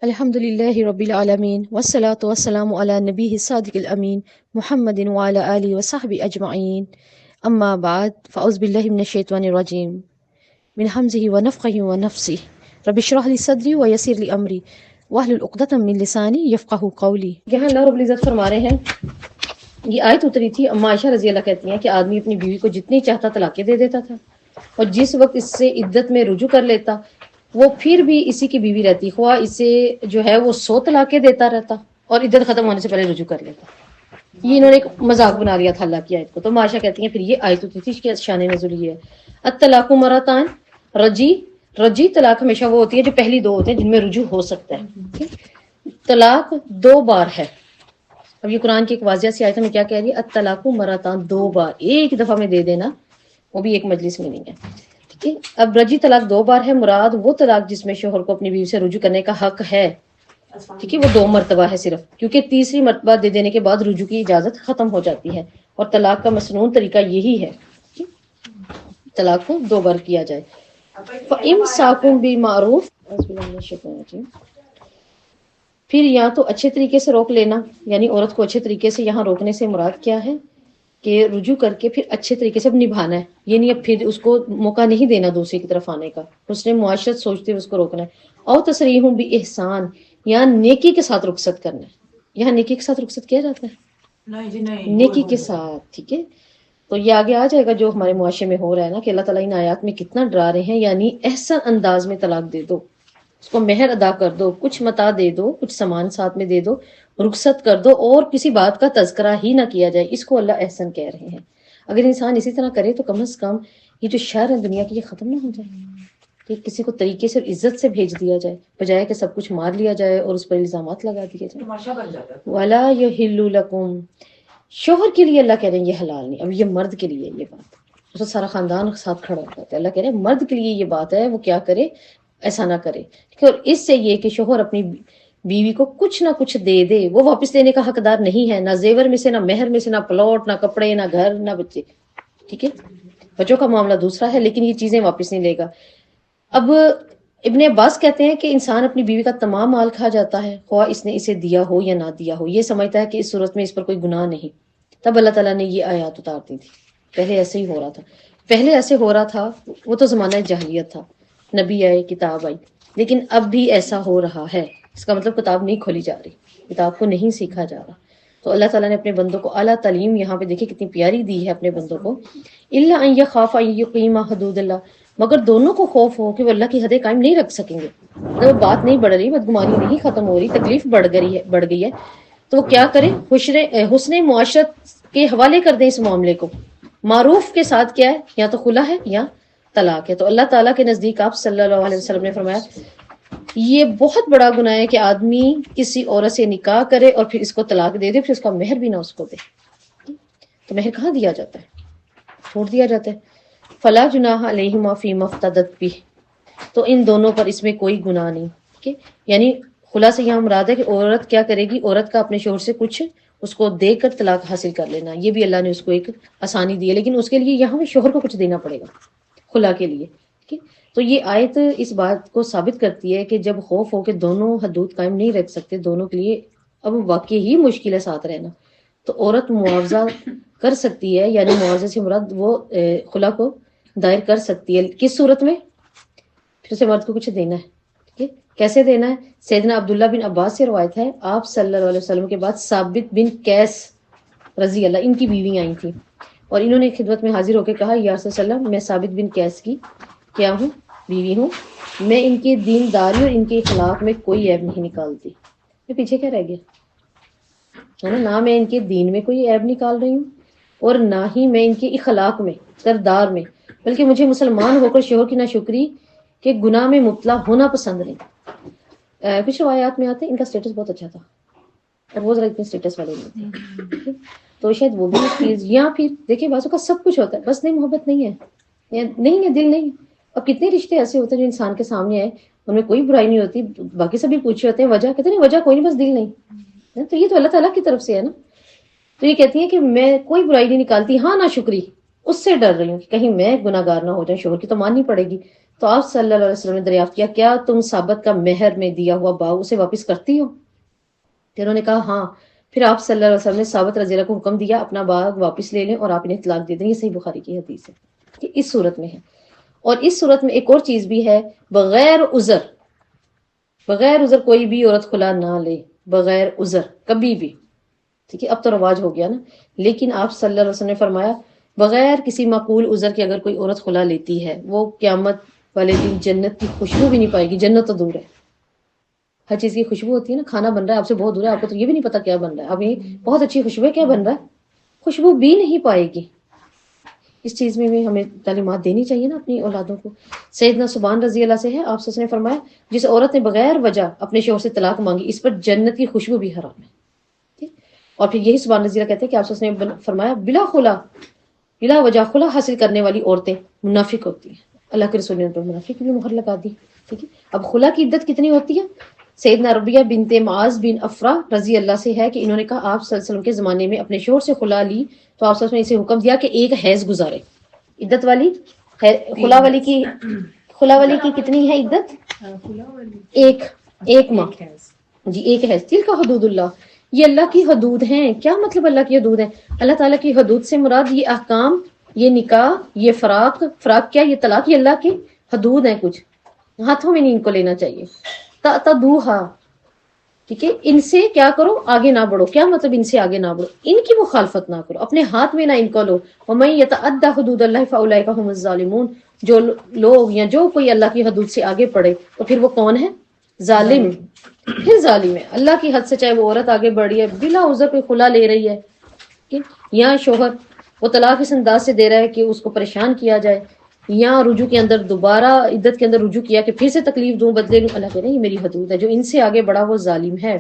الحمد للہ رب العالمین والصلاة والسلام علی نبیہ الصادق الامین محمد وعلی آلہ وصحبہ اجمعین اما بعد فاعوذ باللہ من الشیطان الرجیم من حمزہ ونفخہ ونفثہ رب اشرح لی صدری ویسر لی امری واحلل عقدۃ من لسانی یفقہوا قولی۔ یہاں اللہ رب العزت فرما رہے ہیں، یہ آیت اتری تھی، اما عائشہ رضی اللہ کہتی ہیں کہ آدمی اپنی بیوی کو جتنی چاہتا طلاقیں دے دیتا تھا، اور جس وقت اس سے عدت میں رجوع کر لیتا وہ پھر بھی اسی کی بیوی رہتی، خواہ اسے جو ہے وہ 100 طلاقیں دیتا رہتا اور عدت ختم ہونے سے پہلے رجوع کر لیتا۔ یہ انہوں نے ایک مذاق بنا لیا تھا اللہ کی آیت کو۔ تو معاشہ کہتی ہیں پھر یہ آیت ہوتی تھی کہ شان نزول یہ ہے، الطلاق مرتان، رجی طلاق ہمیشہ وہ ہوتی ہے جو پہلی دو ہوتے ہیں جن میں رجوع ہو سکتا ہے۔ طلاق 2 بار ہے۔ اب یہ قرآن کی ایک واضح سی آیت میں کیا کہہ رہی ہے، الطلاق مرتان، 2 بار، ایک دفعہ میں دے دینا، وہ بھی ایک مجلس میں نہیں ہے۔ ٹھیک ہے، اب رجی طلاق 2 بار ہے، مراد وہ طلاق جس میں شوہر کو اپنی بیوی سے رجوع کرنے کا حق ہے، ٹھیک ہے، وہ 2 مرتبہ ہے صرف، کیونکہ تیسری مرتبہ دے دینے کے بعد رجوع کی اجازت ختم ہو جاتی ہے، اور طلاق کا مسنون طریقہ یہی ہے کہ طلاق کو 2 بار کیا جائے۔ فَإِمْسَاكٌ بِمَعْرُوفٍ، پھر یا تو اچھے طریقے سے روک لینا، یعنی عورت کو اچھے طریقے سے، یہاں روکنے سے مراد کیا ہے کہ رجوع کر کے پھر اچھے طریقے سے اب نبھانا ہے، یہ نہیں اب پھر اس کو موقع نہیں دینا دوسری کی طرف آنے کا، اس نے معاشرت سوچتے ہوئے اس کو روکنا ہے۔ او تصریح بإحسان، یہاں نیکی کے ساتھ رخصت کرنا ہے۔ یہاں نیکی کے ساتھ رخصت کیا جاتا ہے؟ نہیں جی نہیں، نیکی کے ساتھ، ٹھیک ہے۔ تو یہ آگے آ جائے گا جو ہمارے معاشرے میں ہو رہا ہے نا، کہ اللہ تعالیٰ ان آیات میں کتنا ڈرا رہے ہیں، یعنی احسن انداز میں طلاق دے دو، اس کو مہر ادا کر دو، کچھ متاع دے دو، کچھ سامان ساتھ میں دے دو، رخصت کر دو، اور کسی بات کا تذکرہ ہی نہ کیا جائے، اس کو اللہ احسن کہہ رہے ہیں۔ اگر انسان اسی طرح کرے تو کم از کم یہ جو شر ہے دنیا کی یہ ختم نہ ہو جائے، کہ کسی کو طریقے سے اور عزت سے بھیج دیا جائے، بجائے کہ سب کچھ مار لیا جائے اور اس پر الزامات لگا دیے جائیں۔ تماشا بن جاتا ہے۔ وَلَا يَحِلُّ لَكُمْ، شوہر کے لیے اللہ کہہ رہے ہیں یہ حلال نہیں، اب یہ مرد کے لیے یہ بات، اس کا سارا خاندان ساتھ کھڑا ہوتا ہے، اللہ کہہ رہے ہیں مرد کے لیے یہ بات ہے، وہ کیا کرے، ایسا نہ کرے، ٹھیک ہے۔ اور اس سے یہ کہ شوہر اپنی بیوی کو کچھ نہ کچھ دے دے، وہ واپس لینے کا حقدار نہیں ہے، نہ زیور میں سے، نہ مہر میں سے، نہ پلاٹ، نہ کپڑے، نہ گھر، نہ بچے، ٹھیک ہے۔ بچوں کا معاملہ دوسرا ہے، لیکن یہ چیزیں واپس نہیں لے گا۔ اب ابن عباس کہتے ہیں کہ انسان اپنی بیوی کا تمام مال کھا جاتا ہے، خواہ اس نے اسے دیا ہو یا نہ دیا ہو، یہ سمجھتا ہے کہ اس صورت میں اس پر کوئی گناہ نہیں۔ تب اللہ تعالیٰ نے یہ آیات اتار دی تھی۔ پہلے ایسے ہی ہو رہا تھا، پہلے ایسے ہو رہا تھا، وہ تو زمانہ جاہلیت تھا، نبی آئے، کتاب آئی، لیکن اب بھی ایسا ہو رہا ہے، اس کا مطلب کتاب نہیں کھولی جا رہی، کتاب کو نہیں سیکھا جا رہا۔ تو اللہ تعالیٰ نے اپنے بندوں کو اعلیٰ تعلیم یہاں پہ دیکھیں کتنی پیاری دی ہے اپنے بندوں کو، الا ان یخاف ان یقیما حدود اللہ، مگر دونوں کو خوف ہو کہ وہ اللہ کی حدیں قائم نہیں رکھ سکیں گے، وہ بات نہیں بڑھ رہی، بدگمانی نہیں ختم ہو رہی، تکلیف بڑھ گئی ہے، تو وہ کیا کریں، حسن معاشرت کے حوالے کر دیں اس معاملے کو۔ معروف کے ساتھ کیا ہے، یا تو خلا ہے یا طلاق ہے۔ تو اللہ تعالیٰ کے نزدیک آپ صلی اللہ علیہ وسلم نے فرمایا یہ بہت بڑا گناہ ہے کہ آدمی کسی عورت سے نکاح کرے اور پھر اس کو طلاق دے دے، پھر اس کا مہر بھی نہ اس کو دے۔ تو مہر کہاں دیا جاتا ہے، چھوڑ دیا جاتا ہے۔ فلا جناح علیہما فیما افتدت بہ، تو ان دونوں پر اس میں کوئی گناہ نہیں، ٹھیک ہے۔ یعنی خلا سے یہاں مراد ہے کہ عورت کیا کرے گی، عورت کا اپنے شوہر سے کچھ اس کو دے کر طلاق حاصل کر لینا، یہ بھی اللہ نے اس کو ایک آسانی دی ہے، لیکن اس کے لیے یہاں بھی شوہر کو کچھ دینا پڑے گا خلا کے لیے، ٹھیک ہے۔ تو یہ آیت اس بات کو ثابت کرتی ہے کہ جب خوف ہو کہ دونوں حدود قائم نہیں رکھ سکتے، دونوں کے لیے اب واقعی ہی مشکل ہے ساتھ رہنا، تو عورت معاوضہ کر سکتی ہے، یعنی معاوضے سے مراد وہ خلا کو دائر کر سکتی ہے، کس صورت میں، پھر اسے مرد کو کچھ دینا ہے، ٹھیک ہے۔ کیسے دینا ہے، سیدنا عبداللہ بن عباس سے روایت ہے، آپ صلی اللہ علیہ وسلم کے بعد ثابت بن قیس رضی اللہ، ان کی بیوی آئی تھی، اور انہوں نے خدمت میں حاضر ہو کے کہا یا رسول اللہ، میں ثابت بن قیس کی کیا ہوں، بیوی ہوں، میں ان کی دینداری اور ان کے اخلاق میں کوئی عیب نہیں نکالتی۔ یہ پیچھے کیا رہ گیا ہے نا، نہ میں ان کے دین میں کوئی عیب نکال رہی ہوں اور نہ ہی میں ان کے اخلاق میں، کردار میں، بلکہ مجھے مسلمان ہو کر شوہر کی ناشکری کے گناہ میں مبتلا ہونا پسند نہیں۔ کچھ روایات میں آتے ہیں ان کا سٹیٹس بہت اچھا تھا اور وہ ذرا اتنے سٹیٹس والے نہیں تھے، تو شاید وہ بھی چیز، یا پھر دیکھیں بازو کا سب کچھ ہوتا ہے، بس نہیں محبت نہیں ہے، یا نہیں ہے دل نہیں۔ اب کتنے رشتے ایسے ہوتے ہیں جو انسان کے سامنے آئے، ان میں کوئی برائی نہیں ہوتی، باقی سبھی پوچھے ہوتے ہیں وجہ، کہتے ہیں وجہ کوئی نہیں، بس دل نہیں، تو یہ تو اللہ تعالیٰ کی طرف سے ہے نا۔ تو یہ کہتی ہیں کہ میں کوئی برائی نہیں نکالتی، ہاں نہ شکری، اس سے ڈر رہی ہوں کہ کہیں میں گناہ گار نہ ہو جاؤں، شوہر کی تو ماننی پڑے گی، تو آپ صلی اللہ علیہ وسلم نے دریافت کیا کیا تم ثابت کا مہر میں دیا ہوا باغ اسے واپس کرتی ہو؟ پھر انہوں نے کہا ہاں۔ پھر آپ صلی اللہ علیہ وسلم نے ثابت رضی اللہ کو حکم دیا اپنا باغ واپس لے لیں اور آپ انہیں طلاق دے دیں۔ یہ صحیح بخاری کی حدیث ہے کہ اس صورت میں ہے۔ اور اس صورت میں ایک اور چیز بھی ہے، بغیر عذر، بغیر عذر کوئی بھی عورت خلا نہ لے، بغیر عذر کبھی بھی، ٹھیک ہے۔ اب تو رواج ہو گیا نا، لیکن آپ صلی اللہ علیہ وسلم نے فرمایا بغیر کسی معقول عذر کے اگر کوئی عورت خلا لیتی ہے وہ قیامت والے دن جنت کی خوشبو بھی نہیں پائے گی۔ جنت تو دور ہے، ہر چیز کی خوشبو ہوتی ہے نا، کھانا بن رہا ہے آپ سے بہت دور ہے، آپ کو تو یہ بھی نہیں پتا کیا بن رہا ہے، اب یہ بہت اچھی خوشبو ہے، کیا بن رہا ہے، خوشبو بھی نہیں پائے گی۔ اس چیز میں بھی ہمیں تعلیمات دینی چاہیے نا اپنی اولادوں کو۔ سیدنا سبحان رضی اللہ سے ہے، آپ سے نے فرمایا جس عورت نے بغیر وجہ اپنے شوہر سے طلاق مانگی اس پر جنت کی خوشبو بھی حرام ہے، ٹھیک۔ اور پھر یہی سبحان رضی اللہ کہتے ہیں کہ آپ سے نے فرمایا بلا وجہ خلا حاصل کرنے والی عورتیں منافق ہوتی ہیں۔ اللہ کے رسول نے ان پر منافق کی بھی مہر لگا دی، ٹھیک ہے۔ اب خلا کی عدت کتنی ہوتی ہے؟ سیدنا ربیہ بنت معاذ بن افرا رضی اللہ سے ہے کہ انہوں نے کہا آپ صلی اللہ علیہ وسلم کے زمانے میں اپنے شوہر سے خلا لی تو آپ صلی اللہ علیہ وسلم نے اسے حکم دیا کہ ایک حیض گزارے۔ عدت والی خلا والی کی کتنی ہے عدت؟ ایک ماہ، جی ایک حیض۔ تلک حدود اللہ، یہ اللہ کی حدود ہیں۔ کیا مطلب اللہ کی حدود ہیں؟ اللہ تعالیٰ کی حدود سے مراد یہ احکام، یہ نکاح، یہ فراق کیا، یہ طلاق، یہ اللہ کی حدود ہیں، کچھ ہاتھوں میں نہیں ان کو لینا چاہیے۔ تأتدوہا، ٹھیک ہے، ان سے کیا کرو، آگے نہ بڑھو۔ کیا مطلب ان سے آگے نہ بڑھو؟ ان کی مخالفت نہ کرو، اپنے ہاتھ میں نہ ان کو لو۔ ومن یتعدی حدود اللہ فاولئک هم الظالمون، جو لوگ یا جو کوئی اللہ کی حدود سے آگے پڑھے تو پھر وہ کون ہے؟ ظالم، پھر ظالم ہے۔ اللہ کی حد سے چاہے وہ عورت آگے بڑھی ہے، بلا عذر کوئی خلا لے رہی ہے، یا شوہر وہ طلاق اس انداز سے دے رہا ہے کہ اس کو پریشان کیا جائے، یا رجوع کے اندر دوبارہ عدت کے اندر رجوع کیا کہ پھر سے تکلیف دوں، بدلے لوں، اللہ کہتے ہیں یہ میری حدود ہے۔ جو ان سے آگے بڑھا وہ ظالم ہے،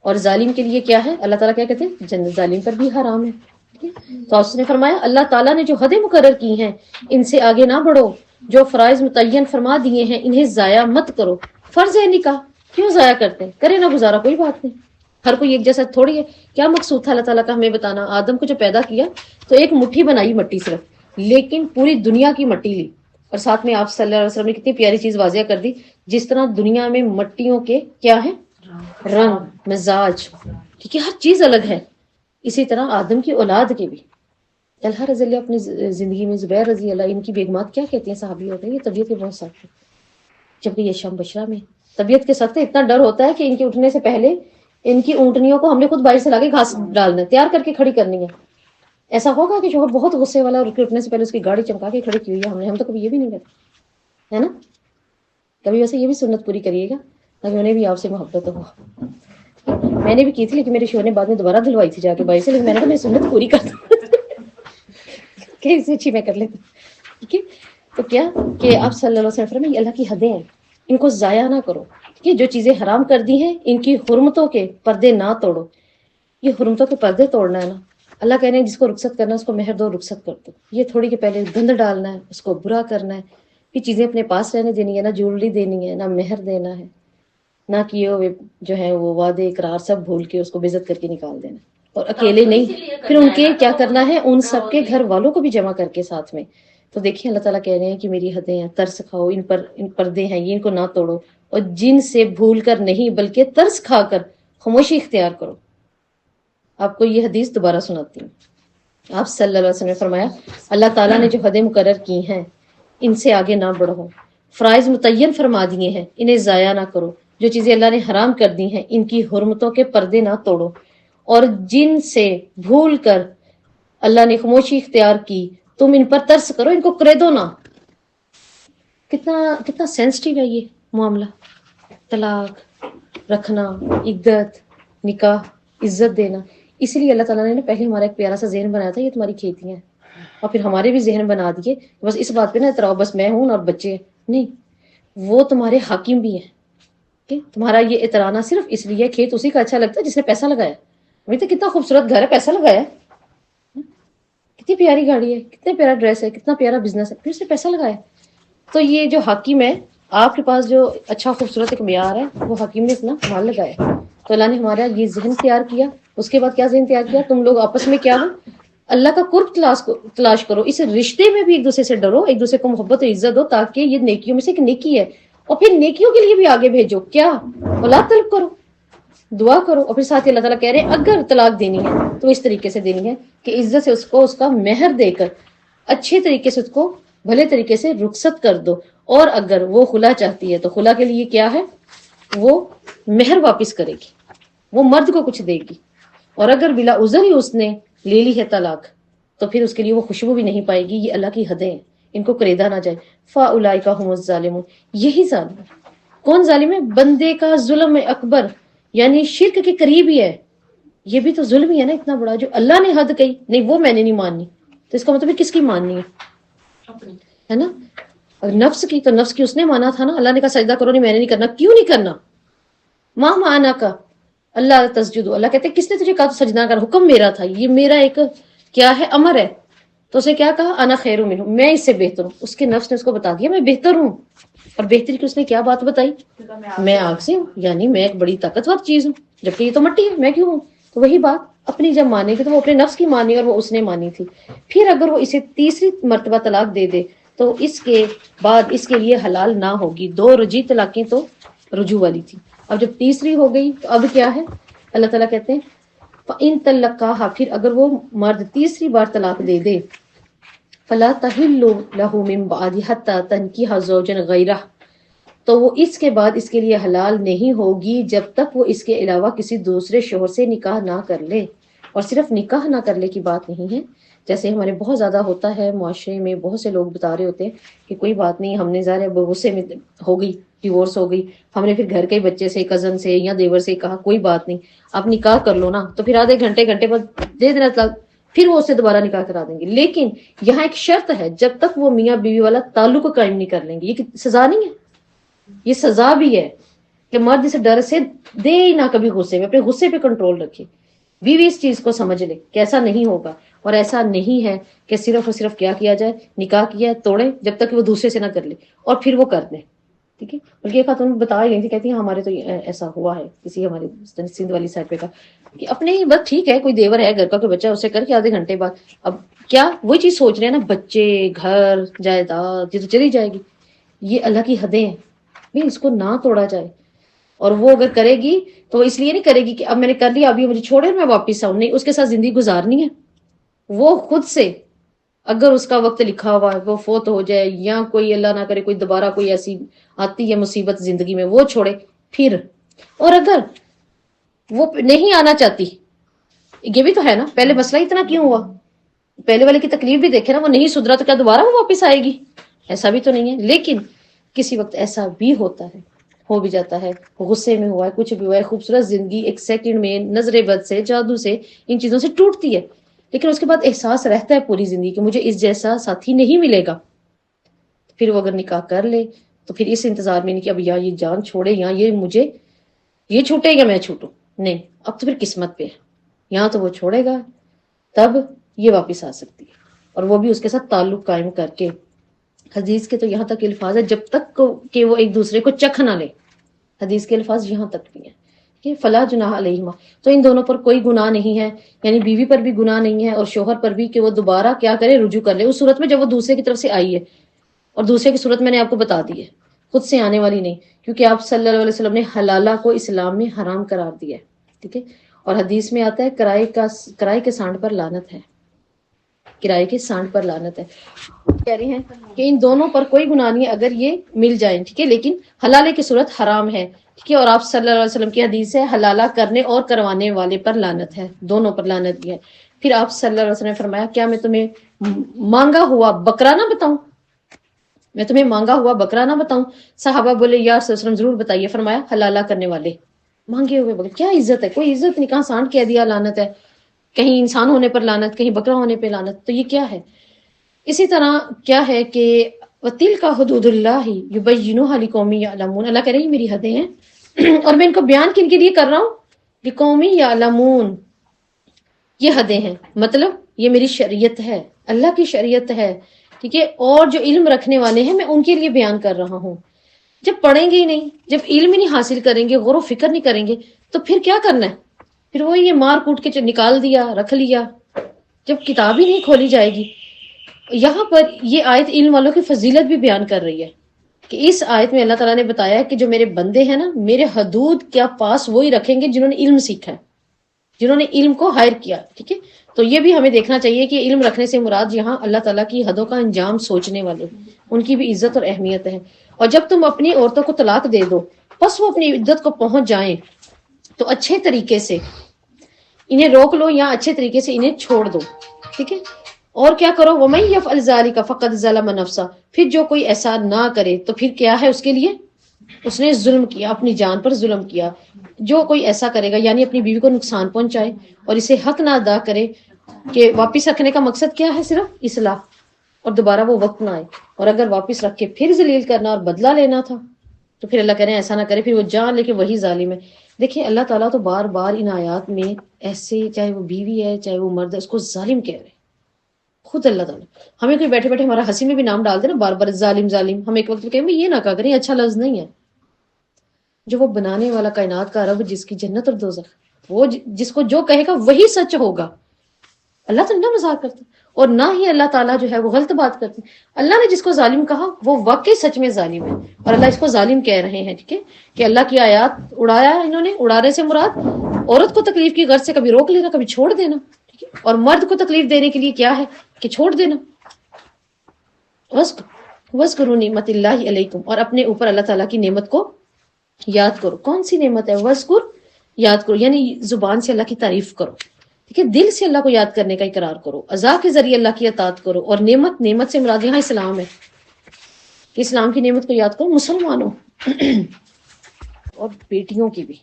اور ظالم کے لیے کیا ہے؟ اللہ تعالیٰ کیا کہتے ہیں؟ جنت ظالم پر بھی حرام ہے۔ تو اس نے فرمایا اللہ تعالیٰ نے جو حدیں مقرر کی ہیں ان سے آگے نہ بڑھو، جو فرائض متعین فرما دیے ہیں انہیں ضائع مت کرو۔ فرض ہے نکاح، کیوں ضائع کرتے ہیں؟ کرے نہ گزارا، کوئی بات نہیں، ہر کوئی ایک جیسا تھوڑی ہے۔ کیا مقصود تھا اللہ تعالیٰ کا ہمیں بتانا؟ آدم کو جو پیدا کیا تو ایک مٹھی بنائی مٹی صرف، لیکن پوری دنیا کی مٹی لی، اور ساتھ میں آپ صلی اللہ علیہ وسلم نے کتنی پیاری چیز واضح کر دی، جس طرح دنیا میں مٹیوں کے کیا ہے؟ رنگ، مزاج، ٹھیک ہے، ہر چیز الگ ہے، اسی طرح آدم کی اولاد کے بھی۔ طلحہ رضی اللہ اپنی زندگی میں، زبیر رضی اللہ، ان کی بیگمات کیا کہتی ہیں، صحابی ہوتے ہیں، یہ طبیعت کے بہت سخت ہے، جبکہ یہ شام بشرا میں طبیعت کے سخت ہے، اتنا ڈر ہوتا ہے کہ ان کے اٹھنے سے پہلے ان کی اونٹنیوں کو ہم نے خود باہر سے لا کے گھاس ڈالنا ہے، تیار کر کے کھڑی کرنی ہے۔ ایسا ہوگا کہ شوہر بہت غصے والا اور اس کے اٹھنے سے پہلے اس کی گاڑی چمکا کے کھڑی کی ہوئی ہے، ہم تو کبھی یہ بھی نہیں کرتے، ہے نا؟ کبھی ویسے یہ بھی سنت پوری کریے گا تاکہ انہیں بھی آپ سے محبت ہو۔ میں نے بھی کی تھی لیکن میرے شوہر نے بعد میں دوبارہ دلوائی تھی جا کے بائی سے، لیکن میں نے کہا میں سنت پوری کر دوں کہ اس سے اچھی میں کر لیتا ہوں، ٹھیک ہے۔ تو کیا کہ آپ صلی اللہ علیہ وسلم فرمائیں یہ اللہ کی حدیں ہیں، ان کو ضائع نہ کرو، ٹھیک ہے۔ جو چیزیں حرام کر دی ہیں ان کی حرمتوں کے پردے نہ توڑو۔ یہ حرمتوں کے پردے توڑنا ہے نا، اللہ کہنے ہیں جس کو رخصت کرنا ہے اس کو مہر دو، رخصت کر دو۔ یہ تھوڑی کہ پہلے گند ڈالنا ہے، اس کو برا کرنا ہے، یہ چیزیں اپنے پاس رہنے دینی ہے، نہ جیولری دینی ہے، نہ مہر دینا ہے، نہ کیے ہوئے جو ہے وہ وعدے اقرار سب بھول کے اس کو بے عزت کر کے نکال دینا، اور اکیلے نہیں، پھر ان کے کیا کرنا ہے، ان سب کے گھر والوں کو بھی جمع کر کے ساتھ میں۔ تو دیکھیں اللہ تعالیٰ کہہ رہے ہیں کہ میری حدیں ہیں، ترس کھاؤ، ان پردے ہیں یہ، ان کو نہ توڑو، اور جن سے بھول کر نہیں بلکہ ترس کھا کر خاموشی اختیار کرو۔ آپ کو یہ حدیث دوبارہ سناتی ہوں۔ آپ صلی اللہ علیہ وسلم نے فرمایا اللہ تعالیٰ نے جو حدیں مقرر کی ہیں ان سے آگے نہ بڑھو، فرائض متعین فرما دیے ہیں انہیں ضائع نہ کرو، جو چیزیں اللہ نے حرام کر دی ہیں ان کی حرمتوں کے پردے نہ توڑو، اور جن سے بھول کر اللہ نے خاموشی اختیار کی تم ان پر ترس کرو، ان کو کرے دو نہ۔ کتنا سینسٹیو ہے یہ معاملہ، طلاق رکھنا، عدت، نکاح، عزت دینا۔ اس لیے اللہ تعالیٰ نے پہلے ہمارا ایک پیارا سا ذہن بنایا تھا یہ تمہاری کھیتیاں ہیں، اور پھر ہمارے بھی ذہن بنا دیے بس اس بات پہ نہ اتراؤ بس میں ہوں اور بچے نہیں، وہ تمہارے حاکم بھی ہیں کہ تمہارا یہ اترانا صرف اس لیے کھیت اسی کا اچھا لگتا ہے جس نے پیسہ لگایا۔ ابھی تو کتنا خوبصورت گھر ہے، پیسہ لگایا ہے، کتنی پیاری گاڑی ہے، کتنا پیارا ڈریس ہے، کتنا پیارا بزنس ہے، پھر اس نے پیسہ لگایا۔ تو یہ جو حاکم ہے آپ کے پاس جو اچھا خوبصورت ایک معیار ہے وہ حاکم نے اپنا مال لگایا۔ تو اللہ نے ہمارا یہ ذہن تیار کیا، اس کے بعد کیا ذہن تیار کیا، تم لوگ آپس میں کیا ہو، اللہ کا قرب تلاش کرو، اس رشتے میں بھی ایک دوسرے سے ڈرو، ایک دوسرے کو محبت و عزت دو، تاکہ یہ نیکیوں میں سے ایک نیکی ہے، اور پھر نیکیوں کے لیے بھی آگے بھیجو، کیا اولاد طلب کرو، دعا کرو، اور پھر ساتھ ہی اللہ تعالیٰ کہہ رہے ہیں اگر طلاق دینی ہے تو اس طریقے سے دینی ہے کہ عزت سے اس کو اس کا مہر دے کر اچھے طریقے سے اس کو بھلے طریقے سے رخصت کر دو، اور اگر وہ خلا چاہتی ہے تو خلا کے لیے کیا ہے، وہ مہر واپس کرے گی، وہ مرد کو کچھ دے گی، اور اگر بلا عذر ہی اس نے لے لی ہے طلاق تو پھر اس کے لیے وہ خوشبو بھی نہیں پائے گی، یہ اللہ کی حدیں ہیں، ان کو کریدا نہ جائے۔ فاولئک هم الظالمون، یہی ظالم ہے۔ کون ظالم ہے؟ بندے کا ظلم اکبر، یعنی شرک کے قریب ہی ہے، یہ بھی تو ظلم ہی ہے نا اتنا بڑا، جو اللہ نے حد کہی نہیں وہ میں نے نہیں ماننی، تو اس کا مطلب کس کی ماننی ہے نا؟ اور نفس کی، تو نفس کی اس نے مانا تھا نا، اللہ نے کہا سجدہ کرو، نہیں میں نے نہیں کرنا، کیوں نہیں کرنا؟ ماں مانا کا اللہ تسجد، اللہ کہتے ہیں کس نے تجھے کہا تو سجدہ کر، حکم میرا تھا، یہ میرا ایک کیا ہے، امر ہے، تو اسے کیا کہا، انا خیر منہ، میں اس سے بہتر ہوں، اس کے نفس نے اس کو بتا دیا میں بہتر ہوں، اور بہتری کی اس نے کیا بات بتائی، میں آگ سے ہوں، یعنی میں ایک بڑی طاقتور چیز ہوں، جبکہ یہ تو مٹی ہے، میں کیوں ہوں؟ تو وہی بات اپنی جب مانے گی تو وہ اپنے نفس کی مانی، اور وہ اس نے مانی تھی۔ پھر اگر وہ اسے تیسری مرتبہ طلاق دے دے تو اس کے بعد اس کے لیے حلال نہ ہوگی، دو رجی طلاقیں تو رجوع والی تھی، اب جب تیسری ہو گئی تو اب کیا ہے، اللہ تعالیٰ کہتے ہیں فَإِن طَلَّقَاهَا، پھر اگر وہ مرد تیسری بار طلاق دے دے، فَلَا تَحِلُّ لَهُ مِن بَعْدِ حَتَّى تَنكِحَ زَوْجًا غَيْرَهُ، تو وہ اس کے بعد اس کے لیے حلال نہیں ہوگی جب تک وہ اس کے علاوہ کسی دوسرے شوہر سے نکاح نہ کر لے۔ اور صرف نکاح نہ کر لے کی بات نہیں ہے، جیسے ہمارے بہت زیادہ ہوتا ہے معاشرے میں، بہت سے لوگ بتا رہے ہوتے ہیں کہ کوئی بات نہیں، ہم نے ظاہر ہے غصے میں ہو گئی، ڈیورس ہو گئی، ہم نے پھر گھر کے بچے سے، کزن سے یا دیور سے کہا کوئی بات نہیں آپ نکاح کر لو نا، تو پھر آدھے گھنٹے بعد دے دینا طلاق، پھر وہ اسے دوبارہ نکاح کرا دیں گے، لیکن یہاں ایک شرط ہے، جب تک وہ میاں بیوی والا تعلق کو قائم نہیں کر لیں گے۔ یہ سزا نہیں ہے، یہ سزا بھی ہے کہ مرد اسے ڈر سے دے ہی نہ کبھی غصے میں، اپنے غصے پہ کنٹرول رکھے، بیوی اس چیز کو سمجھ لے کہ ایسا نہیں ہوگا، اور ایسا نہیں ہے کہ صرف اور صرف کیا کیا جائے، نکاح کیا ہے توڑے جب تک کہ وہ دوسرے سے نہ کر لے اور پھر وہ کر دیں، ٹھیک ہے۔ بلکہ ایک خاتون بتا رہی تھی، کہتی ہیں ہمارے تو ایسا ہوا ہے، کسی ہمارے سندھ والی سائڈ پہ کا کہ اپنے ہی بس ٹھیک ہے، کوئی دیور ہے گھر کا، کوئی بچہ، اسے کر کے آدھے گھنٹے بعد اب کیا وہی چیز سوچ رہے ہیں نا، بچے، گھر، جائیداد، یہ تو چلی جائے گی، یہ اللہ کی حدیں ہیں نہیں، اس کو نہ توڑا جائے۔ اور وہ اگر کرے گی تو وہ اس لیے نہیں کرے گی کہ اب میں نے کر لیا ابھی مجھے چھوڑے میں واپس آؤں، نہیں، اس کے ساتھ زندگی گزارنی ہے، وہ خود سے اگر اس کا وقت لکھا ہوا ہے وہ فوت ہو جائے، یا کوئی اللہ نہ کرے کوئی دوبارہ کوئی ایسی آتی ہے مصیبت زندگی میں وہ چھوڑے پھر، اور اگر وہ نہیں آنا چاہتی، یہ بھی تو ہے نا، پہلے مسئلہ اتنا کیوں ہوا، پہلے والے کی تکلیف بھی دیکھے نا، وہ نہیں سدھرا تو کیا دوبارہ وہ واپس آئے گی؟ ایسا بھی تو نہیں ہے۔ لیکن کسی وقت ایسا بھی ہوتا ہے، ہو بھی جاتا ہے، غصے میں ہوا ہے، کچھ بھی ہوا ہے، خوبصورت زندگی ایک سیکنڈ میں نظر بد سے، جادو سے، ان چیزوں سے ٹوٹتی ہے، لیکن اس کے بعد احساس رہتا ہے پوری زندگی کہ مجھے اس جیسا ساتھی نہیں ملے گا، پھر وہ اگر نکاح کر لے تو پھر اس انتظار میں نہیں کہ اب یا یہ جان چھوڑے یا یہ مجھے یہ چھوٹے یا میں چھوٹوں، نہیں، اب تو پھر قسمت پہ ہے، یہاں تو وہ چھوڑے گا تب یہ واپس آ سکتی ہے، اور وہ بھی اس کے ساتھ تعلق قائم کر کے۔ حدیث کے تو یہاں تک الفاظ ہے جب تک کہ وہ ایک دوسرے کو چکھ نہ لے، حدیث کے الفاظ یہاں تک بھی ہیں کہ فلا جناح علیہما، تو ان دونوں پر کوئی گناہ نہیں ہے، یعنی بیوی پر بھی گناہ نہیں ہے اور شوہر پر بھی، کہ وہ دوبارہ کیا کرے، رجوع کر لے، اس صورت میں جب وہ دوسرے کی طرف سے آئی ہے، اور دوسرے کی صورت میں نے آپ کو بتا دی ہے، خود سے آنے والی نہیں، کیونکہ آپ صلی اللہ علیہ وسلم نے حلالہ کو اسلام میں حرام قرار دیا ہے، ٹھیک ہے۔ اور حدیث میں آتا ہے کرائے کے سانڈ پر لعنت ہے، کرائے کے سانڈ پر لعنت ہے، کہہ رہی ہیں کہ ان دونوں پر کوئی گناہ نہیں ہے اگر یہ مل جائیں، ٹھیک ہے، لیکن حلالے کی صورت حرام ہے، ٹھیک ہے۔ اور آپ صلی اللہ علیہ وسلم کی حدیث ہے حلالہ کرنے اور کروانے والے پر لعنت ہے، دونوں پر لعنت دی ہے۔ پھر آپ صلی اللہ علیہ وسلم نے فرمایا کیا میں تمہیں مانگا ہوا بکرا نہ بتاؤں، میں تمہیں مانگا ہوا بکرا نہ بتاؤں؟ صحابہ بولے یا رسول اللہ ضرور بتائیے، فرمایا حلالہ کرنے والے، مانگے ہوئے بکرا، کیا عزت ہے، کوئی عزت نہیں، کہاں سانڈ کہہ دیا لعنت ہے، کہیں انسان ہونے پر لعنت، کہیں بکرا ہونے پہ لعنت، تو یہ کیا ہے؟ اسی طرح کیا ہے کہ وَتِلْكَ حُدُودُ اللَّهِ يُبَيِّنُهَا لِقَوْمٍ يَعْلَمُونَ، اللہ کہہ رہے ہیں میری حدیں ہیں اور میں ان کو بیان کن کے لیے کر رہا ہوں، لِقَوْمٍ يَعْلَمُونَ، یہ حدیں ہیں، مطلب یہ میری شریعت ہے، اللہ کی شریعت ہے، ٹھیک ہے، اور جو علم رکھنے والے ہیں میں ان کے لیے بیان کر رہا ہوں۔ جب پڑھیں گے ہی نہیں، جب علم ہی نہیں حاصل کریں گے، غور و فکر نہیں کریں گے، تو پھر کیا کرنا ہے؟ پھر وہ یہ مار کوٹ کے نکال دیا، رکھ لیا، جب کتاب ہی نہیں کھولی جائے گی. یہاں پر یہ آیت علم والوں کی فضیلت بھی بیان کر رہی ہے کہ اس آیت میں اللہ تعالیٰ نے بتایا کہ جو میرے بندے ہیں نا، میرے حدود کیا پاس وہی رکھیں گے جنہوں نے علم سیکھا ہے، جنہوں نے علم کو ہائر کیا. ٹھیک ہے، تو یہ بھی ہمیں دیکھنا چاہیے کہ علم رکھنے سے مراد یہاں اللہ تعالیٰ کی حدوں کا انجام سوچنے والے، ان کی بھی عزت اور اہمیت ہے. اور جب تم اپنی عورتوں کو طلاق دے دو، پس وہ اپنی عدت کو پہنچ جائیں تو اچھے طریقے سے انہیں روک لو یا اچھے طریقے سے انہیں چھوڑ دو. ٹھیک ہے، اور کیا کرو، وَمَن يَفْعَلْ ذَلِكَ فَقَدْ ظَلَمَ نَفْسَهُ، پھر جو کوئی ایسا نہ کرے تو پھر کیا ہے اس کے لیے، اس نے ظلم کیا، اپنی جان پر ظلم کیا. جو کوئی ایسا کرے گا یعنی اپنی بیوی کو نقصان پہنچائے اور اسے حق نہ ادا کرے، کہ واپس رکھنے کا مقصد کیا ہے، صرف اصلاح، اور دوبارہ وہ وقت نہ آئے. اور اگر واپس رکھ کے پھر ذلیل کرنا اور بدلہ لینا تھا تو پھر اللہ کہہ رہے ہیں ایسا نہ کرے، پھر وہ جان لے کے وہی ظالم ہے. دیکھیں اللہ تعالیٰ تو بار بار ان آیات میں ایسے، چاہے وہ بیوی ہے چاہے وہ مرد ہے، اس کو ظالم کہہ رہے ہیں خود اللہ تعالیٰ. ہمیں کوئی بیٹھے بیٹھے ہمارا ہنسی میں بھی نام ڈال دے نا بار بار ظالم ظالم، ہم ایک وقت میں کہیں یہ نہ کہا کریں، اچھا لفظ نہیں ہے. جو وہ بنانے والا کائنات کا رب، جس کی جنت اور دوزخ، وہ جس کو جو کہے گا وہی سچ ہوگا. اللہ تو نہ مذاق کرتا اور نہ ہی اللہ تعالیٰ جو ہے وہ غلط بات کرتے. اللہ نے جس کو ظالم کہا وہ واقعی سچ میں ظالم ہے، اور اللہ اس کو ظالم کہہ رہے ہیں. ٹھیک ہے، کہ اللہ کی آیات اڑایا انہوں نے. اڑانے سے مراد عورت کو تکلیف کی غرض سے کبھی روک لینا کبھی چھوڑ دینا. ٹھیک ہے، اور مرد کو تکلیف دینے کے لیے کیا ہے کہ چھوڑ دینا. وَاذْكُرُوا نِعْمَتَ اللَّهِ عَلَيْكُمْ، اور اپنے اوپر اللہ تعالیٰ کی نعمت کو یاد کرو. کون سی نعمت ہے؟ وَاذْكُر، یاد کرو، یعنی زبان سے اللہ کی تعریف کرو. ٹھیک ہے، دل سے اللہ کو یاد کرنے کا اقرار کرو، اعضاء کے ذریعے اللہ کی اطاعت کرو. اور نعمت سے مراد یہاں اسلام ہے کہ اسلام کی نعمت کو یاد کرو. مسلمانوں اور بیٹیوں کی بھی،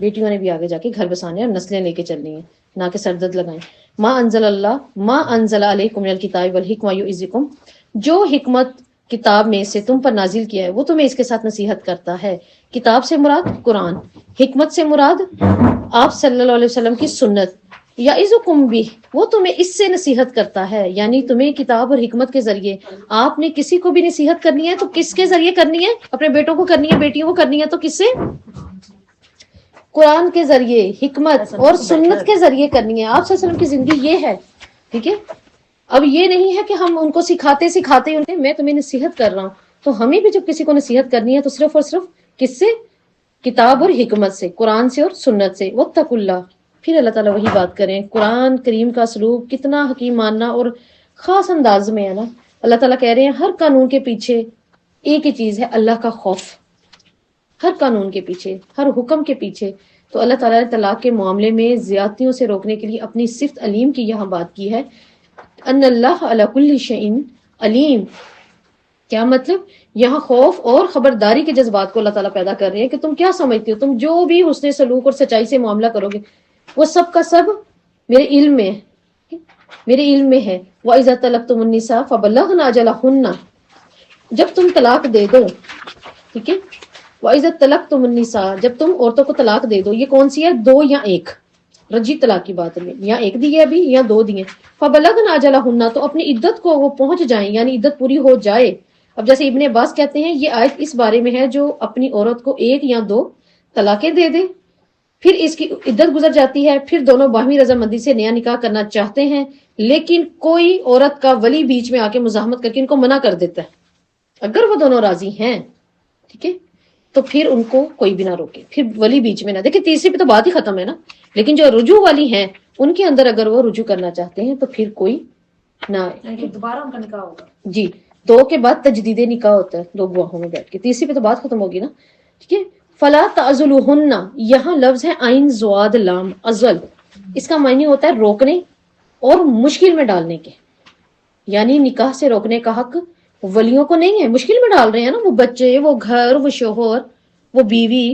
بیٹیوں نے بھی آگے جا کے گھر بسانے اور نسلیں لے کے چلنی ہیں، نہ کہ سردرد لگائیں. ما انزل علیکم من الکتاب والحکمہ یعظکم، جو حکمت کتاب میں سے تم پر نازل کیا ہے وہ تمہیں اس کے ساتھ نصیحت کرتا ہے. کتاب سے مراد قرآن، حکمت سے مراد آپ صلی اللہ علیہ وسلم کی سنت. یعظکم بھی، وہ تمہیں اس سے نصیحت کرتا ہے، یعنی تمہیں کتاب اور حکمت کے ذریعے. آپ نے کسی کو بھی نصیحت کرنی ہے تو کس کے ذریعے کرنی ہے؟ اپنے بیٹوں کو کرنی ہے، بیٹیوں کو کرنی ہے تو کس سے؟ قرآن کے ذریعے، حکمت اور سنت کے ذریعے کرنی ہے. آپ صلی اللہ علیہ وسلم کی زندگی یہ ہے. ٹھیک ہے، اب یہ نہیں ہے کہ ہم ان کو سکھاتے میں تمہیں نصیحت کر رہا ہوں. تو ہمیں بھی جب کسی کو نصیحت کرنی ہے تو صرف اور صرف کس سے؟ کتاب اور حکمت سے، قرآن سے اور سنت سے. واتقوا اللہ، پھر اللہ تعالیٰ وہی بات کریں. قرآن کریم کا اسلوب کتنا حکیم ماننا اور خاص انداز میں ہے نا. اللہ تعالیٰ کہہ رہے ہیں ہر قانون کے پیچھے ایک ہی چیز ہے، اللہ کا خوف. ہر قانون کے پیچھے، ہر حکم کے پیچھے. تو اللہ تعالیٰ نے طلاق کے معاملے میں زیادتیوں سے روکنے کے لیے اپنی صفت علیم کی یہاں بات کی ہے. ان اللہ علی کل شیء علیم، کیا مطلب؟ یہاں خوف اور خبرداری کے جذبات کو اللہ تعالیٰ پیدا کر رہے ہیں کہ تم کیا سمجھتے ہو، تم جو بھی حسن سلوک اور سچائی سے معاملہ کرو گے وہ سب کا سب میرے علم میں ہے، میرے علم میں ہے. وَإِذَا طَلَقْتُمُ النِّسَاءَ فَبَلَّغْنَ أَجَلَهُنَّ، جب تم طلاق دے دو. ٹھیک ہے، وَإِذَا طَلَقْتُمُ النِّسَاءَ، جب تم عورتوں کو طلاق دے دو. یہ کون سی ہے؟ دو یا ایک، رجی طلاق کی بات ہے، یا ایک دی ہے ابھی یا دو دیے. فَبَلَغْنَ أَجَلَهُنَّ، تو اپنی عدت کو وہ پہنچ جائیں، یعنی عدت پوری ہو جائے. اب جیسے ابن عباس کہتے ہیں یہ آیت اس بارے میں ہے جو اپنی عورت کو ایک یا دو طلاقیں دے دے، پھر اس کی عدت گزر جاتی ہے، پھر دونوں باہمی رضامندی سے نیا نکاح کرنا چاہتے ہیں، لیکن کوئی عورت کا ولی بیچ میں آ کے مزاحمت کر کے ان کو منع کر دیتا ہے. اگر وہ دونوں راضی ہیں، ٹھیک ہے، تو پھر ان کو کوئی بھی نہ روکے، پھر ولی بیچ میں نہ. دیکھیں تیسری پہ تو بات ہی ختم ہے نا. لیکن جو رجوع والی ہیں ان کے اندر اگر وہ رجوع کرنا چاہتے ہیں تو پھر کوئی نہ آئے، دوبارہ ان کا نکاح ہوگا. جی، دو کے بعد تجدید نکاح ہوتا ہے، دو گواہوں میں بیٹھ کے. تیسری پہ تو بات ختم ہوگی نا. ٹھیک ہے، فلا تعزلوہن، یہاں لفظ ہے عین زواد لام ازل. اس کا معنی ہوتا ہے روکنے اور مشکل میں ڈالنے کے، یعنی نکاح سے روکنے کا حق ولیوں کو نہیں ہے. مشکل میں ڈال رہے ہیں نا، وہ بچے، وہ گھر، وہ شوہر، وہ بیوی،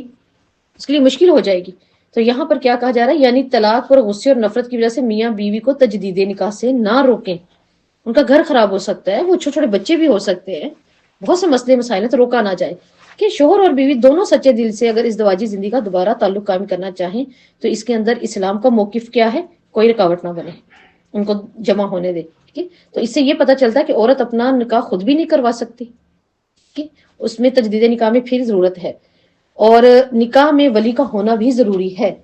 اس کے لیے مشکل ہو جائے گی. تو یہاں پر کیا کہا جا رہا ہے، یعنی طلاق پر غصے اور نفرت کی وجہ سے میاں بیوی کو تجدید نکاح سے نہ روکیں. ان کا گھر خراب ہو سکتا ہے، وہ چھوٹے چھوٹے بچے بھی ہو سکتے ہیں، بہت سے مسئلے مسائل ہیں، تو روکا نہ جائے. کہ شوہر اور بیوی دونوں سچے دل سے اگر ازدواجی زندگی کا دوبارہ تعلق قائم کرنا چاہیں تو اس کے اندر اسلام کا موقف کیا ہے، کوئی رکاوٹ نہ بنے، ان کو جمع ہونے دے. ٹھیک ہے، تو اس سے یہ پتہ چلتا ہے کہ عورت اپنا نکاح خود بھی نہیں کروا سکتی. ٹھیک ہے، اس میں تجدید نکاح میں پھر ضرورت ہے، اور نکاح میں ولی کا ہونا بھی ضروری ہے.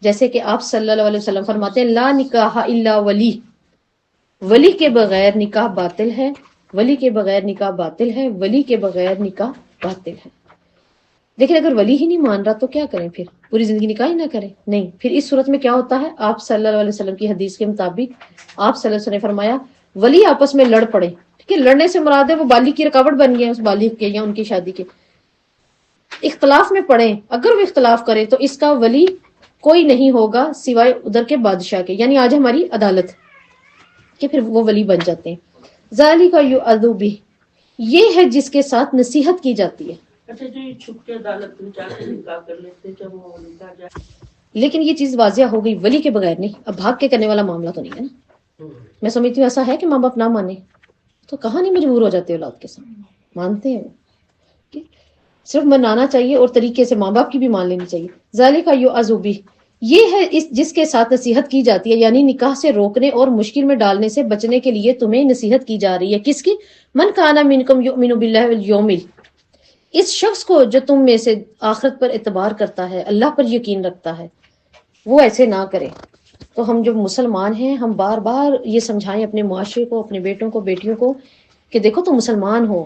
جیسے کہ آپ صلی اللہ علیہ وسلم فرماتے ہیں لا نکاح الا ولی، ولی کے بغیر نکاح باطل ہے، ولی کے بغیر نکاح باطل ہے، ولی کے بغیر نکاح باطل ہے۔ لیکن اگر ولی ہی نہیں مان رہا تو کیا کریں پھر؟ پوری زندگی نکاح ہی نہ کریں؟ نہیں، پھر اس صورت میں کیا ہوتا ہے؟ آپ صلی اللہ علیہ وسلم کی حدیث کے مطابق آپ صلی اللہ علیہ وسلم نے فرمایا ولی آپس میں لڑ پڑے، ٹھیک ہے، لڑنے سے مراد ہے وہ بالغ کی رکاوٹ بن گیا اس بالغ کے یا ان کی شادی کے، اختلاف میں پڑے، اگر وہ اختلاف کرے تو اس کا ولی کوئی نہیں ہوگا سوائے ادھر کے بادشاہ کے، یعنی آج ہماری عدالت کہ پھر وہ ولی بن جاتے ہیں۔ ذالک یؤذ بہ، یہ ہے جس کے ساتھ نصیحت کی جاتی ہے۔ اچھا جو یہ چھپ کے عدالت میں جا کے نکاح کر لیتے جب وہ نکاح جائے، لیکن یہ چیز واضح ہو گئی ولی کے بغیر نہیں، اب بھاگ کے کرنے والا معاملہ تو نہیں ہے نا۔ میں سمجھتی ہوں ایسا ہے کہ ماں باپ نہ مانے تو کہاں نہیں مجبور ہو جاتے اولاد کے ساتھ، مانتے ہیں کہ صرف منانا چاہیے اور طریقے سے، ماں باپ کی بھی مان لینی چاہیے۔ ذالک یؤذ بہ، یہ ہے جس کے ساتھ نصیحت کی جاتی ہے، یعنی نکاح سے روکنے اور مشکل میں ڈالنے سے بچنے کے لیے تمہیں نصیحت کی جا رہی ہے۔ کس کی؟ من کان منکم یؤمن باللہ والیوم، اس شخص کو جو تم میں سے آخرت پر اعتبار کرتا ہے، اللہ پر یقین رکھتا ہے، وہ ایسے نہ کرے۔ تو ہم جو مسلمان ہیں ہم بار بار یہ سمجھائیں اپنے معاشرے کو، اپنے بیٹوں کو، بیٹیوں کو کہ دیکھو تم مسلمان ہو،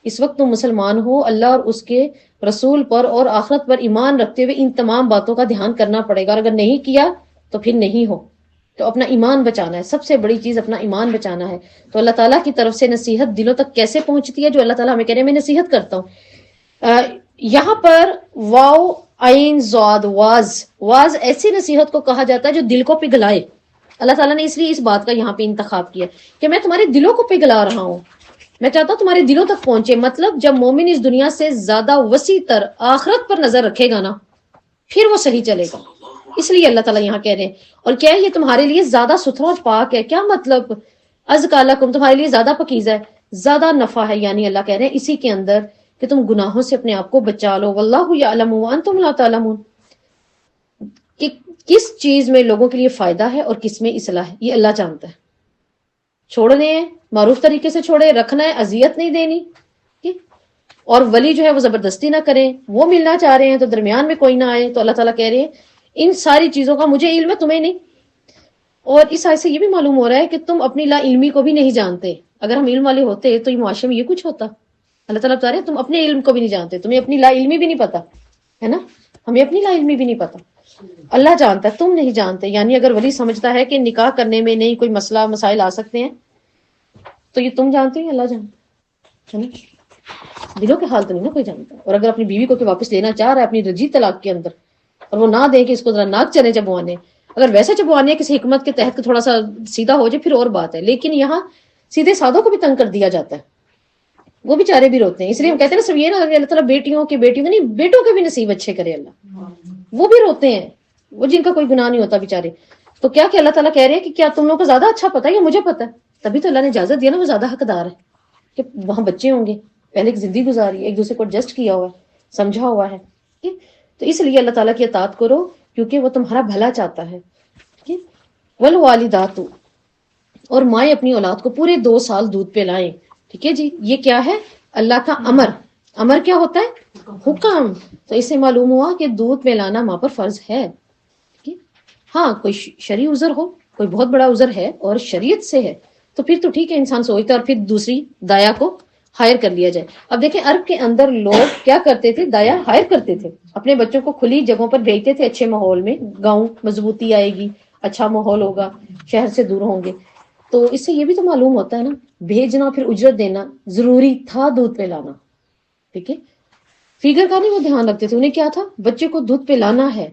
اس وقت تم مسلمان ہو، اللہ اور اس کے رسول پر اور آخرت پر ایمان رکھتے ہوئے ان تمام باتوں کا دھیان کرنا پڑے گا، اور اگر نہیں کیا تو پھر نہیں ہو، تو اپنا ایمان بچانا ہے، سب سے بڑی چیز اپنا ایمان بچانا ہے۔ تو اللہ تعالیٰ کی طرف سے نصیحت دلوں تک کیسے پہنچتی ہے؟ جو اللہ تعالیٰ ہمیں کہہ رہے ہیں میں نصیحت کرتا ہوں۔ یہاں پر واو عین زاد واز ایسی نصیحت کو کہا جاتا ہے جو دل کو پگھلائے۔ اللہ تعالیٰ نے اس لیے اس بات کا یہاں پہ انتخاب کیا کہ میں تمہارے دلوں کو پگھلا رہا ہوں، میں چاہتا ہوں تمہارے دلوں تک پہنچے۔ مطلب جب مومن اس دنیا سے زیادہ وسیع تر آخرت پر نظر رکھے گا نا پھر وہ صحیح چلے گا۔ اس لیے اللہ تعالیٰ یہاں کہہ رہے ہیں، اور کیا ہے یہ تمہارے لیے زیادہ ستھرا اور پاک ہے۔ کیا مطلب؟ ازکا لکم، تمہارے لیے زیادہ پاکیزہ ہے، زیادہ نفع ہے، یعنی اللہ کہہ رہے ہیں اسی کے اندر کہ تم گناہوں سے اپنے آپ کو بچا لو۔ واللہ یعلم وانتم لا تعلمون، کہ کس چیز میں لوگوں کے لیے فائدہ ہے اور کس میں اصلاح ہے یہ اللہ جانتا ہے۔ چھوڑنے ہیں معروف طریقے سے چھوڑے، رکھنا ہے اذیت نہیں دینی، اور ولی جو ہے وہ زبردستی نہ کریں، وہ ملنا چاہ رہے ہیں تو درمیان میں کوئی نہ آئے۔ تو اللہ تعالیٰ کہہ رہے ہیں ان ساری چیزوں کا مجھے علم ہے، تمہیں نہیں۔ اور اس آیت سے یہ بھی معلوم ہو رہا ہے کہ تم اپنی لا علمی کو بھی نہیں جانتے۔ اگر ہم علم والے ہوتے تو یہ معاشرے میں یہ کچھ ہوتا؟ اللہ تعالیٰ بتا رہے ہیں تم اپنے علم کو بھی نہیں جانتے، تمہیں اپنی لا علمی بھی نہیں پتا ہے نا، ہمیں اپنی لا علمی بھی نہیں پتا، اللہ جانتا ہے، تم نہیں جانتے۔ یعنی اگر ولی سمجھتا ہے کہ نکاح کرنے میں نہیں کوئی مسئلہ مسائل آ سکتے ہیں تو یہ تم جانتے ہو، اللہ جانتا ہے نا، دلوں کے حال تو نہیں نا کوئی جانتا۔ اور اگر اپنی بیوی کو کہ واپس لینا چاہ رہا ہے اپنی رجی طلاق کے اندر اور وہ نہ دے کہ اس کو ذرا ناک چنے چبوانے، اگر ویسے چبوانے کسی حکمت کے تحت تھوڑا سا سیدھا ہو جائے پھر اور بات ہے، لیکن یہاں سیدھے سادوں کو بھی تنگ کر دیا جاتا ہے، وہ بیچارے بھی روتے ہیں۔ اس لیے ہم کہتے ہیں نا صرف یہ نا اللہ تعالیٰ بیٹیوں کے نہیں، بیٹوں کے بھی نصیب اچھے کرے اللہ، وہ بھی روتے ہیں، وہ جن کا کوئی گناہ نہیں ہوتا بیچارے۔ تو کیا کہ اللہ تعالیٰ کہہ رہے ہیں کہ کیا تم لوگوں کو زیادہ اچھا پتا ہے یا مجھے پتا ہے؟ تبھی تو اللہ نے اجازت دیا نا، وہ زیادہ حقدار ہے کہ وہاں بچے ہوں گے، پہلے ایک زندگی گزاری، ایک دوسرے کو ایڈجسٹ کیا ہوا ہے، سمجھا ہوا ہے، ٹھیک ہے؟ تو اس لیے اللہ تعالیٰ کی اطاعت کرو کیونکہ وہ تمہارا بھلا چاہتا ہے، ٹھیک ہے؟ والوالدات، اور مائیں اپنی اولاد کو پورے 2 سال دودھ پلائیں، ٹھیک ہے جی۔ یہ کیا ہے؟ اللہ کا امر۔ امر کیا ہوتا ہے؟ حکم۔ تو اس سے معلوم ہوا کہ دودھ پلانا ماں پر فرض ہے، ٹھیک ہے؟ ہاں کوئی شرعی عذر ہو، کوئی بہت بڑا عذر ہے اور شریعت سے ہے تو پھر تو ٹھیک ہے، انسان سوچتا ہے اور پھر دوسری دایا کو ہائر کر لیا جائے۔ اب دیکھیں عرب کے اندر لوگ کیا کرتے تھے؟ دایا ہائر کرتے تھے، اپنے بچوں کو کھلی جگہوں پر بھیجتے تھے، اچھے ماحول میں، گاؤں مضبوطی آئے گی، اچھا ماحول ہوگا، شہر سے دور ہوں گے۔ تو اس سے یہ بھی تو معلوم ہوتا ہے نا، بھیجنا پھر اجرت دینا، ضروری تھا دودھ پلانا، ٹھیک ہے؟ فیگر کا نہیں وہ دھیان رکھتے تھے، انہیں کیا تھا؟ بچے کو دودھ پلانا ہے۔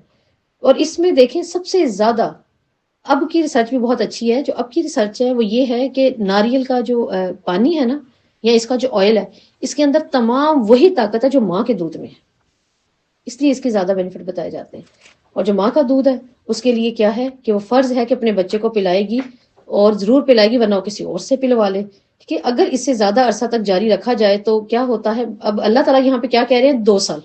اور اس میں دیکھیں سب سے زیادہ اب کی ریسرچ بھی بہت اچھی ہے، جو اب کی ریسرچ ہے وہ یہ ہے کہ ناریل کا جو پانی ہے نا یا اس کا جو آئل ہے، اس کے اندر تمام وہی طاقت ہے جو ماں کے دودھ میں ہے، اس لیے اس کے زیادہ بینیفٹ بتائے جاتے ہیں۔ اور جو ماں کا دودھ ہے اس کے لیے کیا ہے کہ وہ فرض ہے کہ اپنے بچے کو پلائے گی، اور ضرور پلائے گی ورنہ وہ کسی اور سے پلوا لے، ٹھیک ہے؟ اگر اس سے زیادہ عرصہ تک جاری رکھا جائے تو کیا ہوتا ہے؟ اب اللہ تعالیٰ یہاں پہ کیا کہہ رہے ہیں؟ 2 سال۔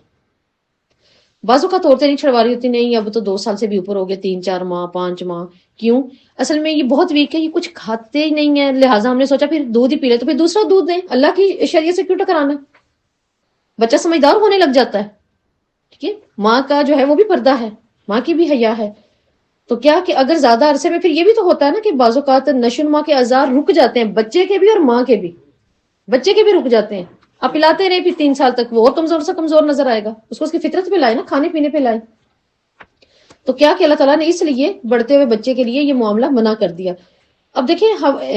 بعضوں کا عورتیں نہیں چھڑوا رہی ہوتی، نہیں اب تو 2 سال سے بھی اوپر ہو گئے، 3-4 ماہ 5 ماہ، کیوں؟ اصل میں یہ بہت ویک ہے، یہ کچھ کھاتے ہی نہیں ہے، لہٰذا ہم نے سوچا پھر دودھ ہی پی لے، تو پھر دوسرا دودھ دیں، اللہ کی شریعت سے کیوں ٹکرانا؟ بچہ سمجھدار ہونے لگ جاتا ہے، ٹھیک ہے؟ ماں کا جو ہے وہ بھی پردہ ہے، ماں کی بھی حیا ہے۔ تو کیا کہ اگر زیادہ عرصے میں، پھر یہ بھی تو ہوتا ہے نا کہ بعض اوقات نشو نما کے آزار رک جاتے ہیں، بچے کے بھی اور ماں کے بھی، بچے کے بھی رک جاتے ہیں. آپ پلاتے رہے پھر 3 سال تک، وہ اور کمزور سے کمزور نظر آئے گا. اس کو اس کی فطرت پہ لائے نا، کھانے پینے پہ لائے. تو کیا کہ اللہ تعالیٰ نے اس لیے بڑھتے ہوئے بچے کے لیے یہ معاملہ منع کر دیا. اب دیکھیں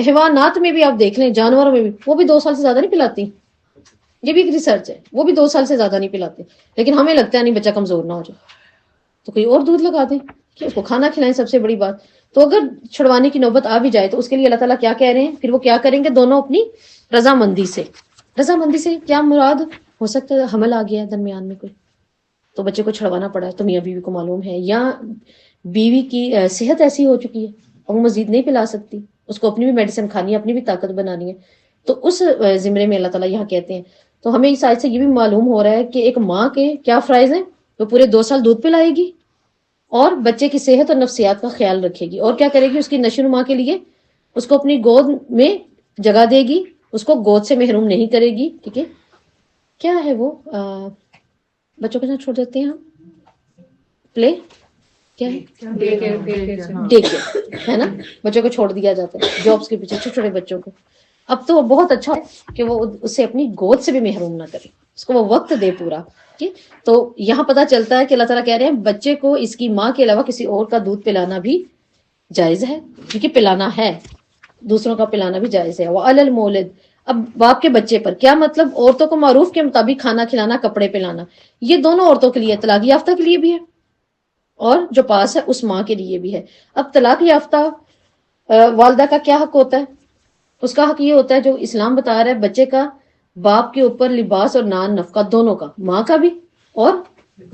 حیوانات میں بھی آپ دیکھ لیں، جانوروں میں بھی وہ بھی 2 سال سے زیادہ نہیں پلاتی. یہ بھی ایک ریسرچ ہے، وہ بھی 2 سال سے زیادہ نہیں پلاتے. لیکن ہمیں لگتا ہے نہیں بچہ کمزور نہ ہو جائے تو کوئی اور دودھ لگا دیں کہ اس کو کھانا کھلائیں، سب سے بڑی بات. تو اگر چھڑوانے کی نوبت آ بھی جائے تو اس کے لیے اللہ تعالیٰ کیا کہہ رہے ہیں، پھر وہ کیا کریں گے، دونوں اپنی رضامندی سے. رضامندی سے کیا مراد، ہو سکتا ہے حمل آ گیا ہے درمیان میں کوئی، تو بچے کو چھڑوانا پڑا ہے، تو میاں بیوی کو معلوم ہے، یا بیوی کی صحت ایسی ہو چکی ہے اور وہ مزید نہیں پلا سکتی، اس کو اپنی بھی میڈیسن کھانی ہے، اپنی بھی طاقت بنانی ہے. تو اس زمرے میں اللہ تعالیٰ یہاں کہتے ہیں. تو ہمیں اس آیت سے یہ بھی معلوم ہو رہا ہے کہ ایک ماں کے کیا فرائض ہیں، وہ پورے 2 سال دودھ پلائے گی اور بچے کی صحت اور نفسیات کا خیال رکھے گی. اور کیا کرے گی، اس کی نشو نما کے لیے اس کو اپنی گود میں جگہ دے گی، اس کو گود سے محروم نہیں کرے گی. ٹھیک ہے، کیا ہے وہ بچوں کے ساتھ چھوڑ دیتے ہیں ہم پلے، کیا ہے، ڈے کیئر ہے نا، بچوں کو چھوڑ دیا جاتا ہے جابس کے پیچھے، چھوٹے چھوٹے بچوں کو. اب تو بہت اچھا ہے کہ وہ اسے اپنی گود سے بھی محروم نہ کرے، اس کو وہ وقت دے پورا. تو یہاں پتہ چلتا ہے کہ اللہ تعالیٰ کہہ رہے ہیں بچے کو اس کی ماں کے علاوہ کسی اور کا دودھ پلانا بھی جائز ہے، کیونکہ پلانا ہے، دوسروں کا پلانا بھی جائز ہے. وعلی المولد، اب باپ کے بچے پر کیا مطلب، عورتوں کو معروف کے مطابق کھانا کھلانا، کپڑے پلانا، یہ دونوں عورتوں کے لیے، طلاق یافتہ کے لیے بھی ہے اور جو پاس ہے اس ماں کے لیے بھی ہے. اب طلاق یافتہ والدہ کا کیا حق ہوتا ہے، اس کا حق یہ ہوتا ہے جو اسلام بتا رہا ہے، بچے کا باپ کے اوپر لباس اور نان نفقہ دونوں کا، ماں کا بھی اور